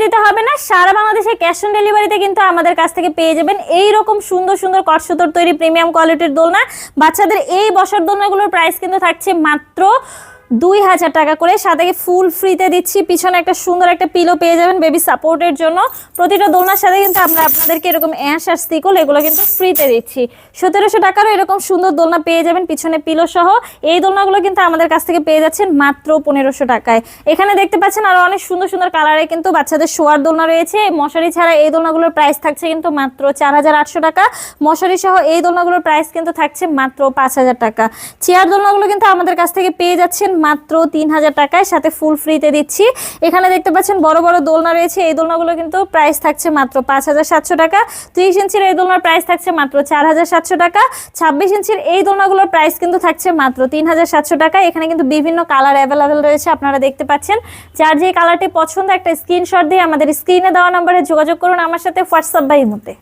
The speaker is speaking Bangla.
দিতে হবে না, সারা বাংলাদেশে ক্যাশ অন ডেলিভারিতে কিন্তু আমাদের কাছ থেকে পেয়ে যাবেন এই রকম সুন্দর সুন্দর কটসুতোর তৈরি প্রিমিয়াম কোয়ালিটির দোলনা। বাচ্চাদের এই বসার দোলনাগুলোর প্রাইস কিন্তু থাকছে মাত্র 2000 টাকা করে, সাথে ফুল ফ্রিতে দিচ্ছি। পিছনে একটা সুন্দর একটা পিলো পেয়ে যাবেন বেবি সাপোর্টের জন্য। প্রতিটা দোলনার সাথে কিন্তু আমরা আপনাদেরকে এরকম অ্যাশ আর স্টিকল এগুলো কিন্তু ফ্রিতে দিচ্ছি। 1700 টাকারও এরকম সুন্দর দোলনা পেয়ে যাবেন পিছনে পিলো সহ। এই দোলনাগুলো কিন্তু আমাদের কাছ থেকে পেয়ে যাচ্ছেন মাত্র 1500 টাকায়। এখানে দেখতে পাচ্ছেন আরো অনেক সুন্দর সুন্দর কালারে কিন্তু বাচ্চাদের শোয়ার দোলনা রয়েছে। মশারি ছাড়া এই দোলনাগুলোর প্রাইস থাকছে কিন্তু মাত্র 4800 টাকা। মশারি সহ এই দোলনাগুলোর প্রাইস কিন্তু থাকছে মাত্র 5000 টাকা। চেয়ার দোলনাগুলো কিন্তু আমাদের কাছ থেকে পেয়ে যাচ্ছেন মাত্র 3000 টাকায়, সাথে ফুল ফ্রিতে দিচ্ছি। এখানে দেখতে পাচ্ছেন বড় বড় দোলনা রয়েছে, এই দোলনাগুলো কিন্তু প্রাইস থাকছে মাত্র 5700 টাকা। 30 ইঞ্চির এই দোলনার প্রাইস থাকছে মাত্র 4700 টাকা। 26 ইঞ্চির এই দোলনাগুলোর প্রাইস কিন্তু থাকছে মাত্র 3700 টাকা। এখানে কিন্তু বিভিন্ন কালার অ্যাভেলেবেল রয়েছে, আপনারা দেখতে পাচ্ছেন। যার যে কালারটি পছন্দ একটা স্ক্রিনশট দিয়ে আমাদের স্ক্রিনে দেওয়া নম্বরে যোগাযোগ করুন আমার সাথে হোয়াটসঅ্যাপ বা ইমোতে।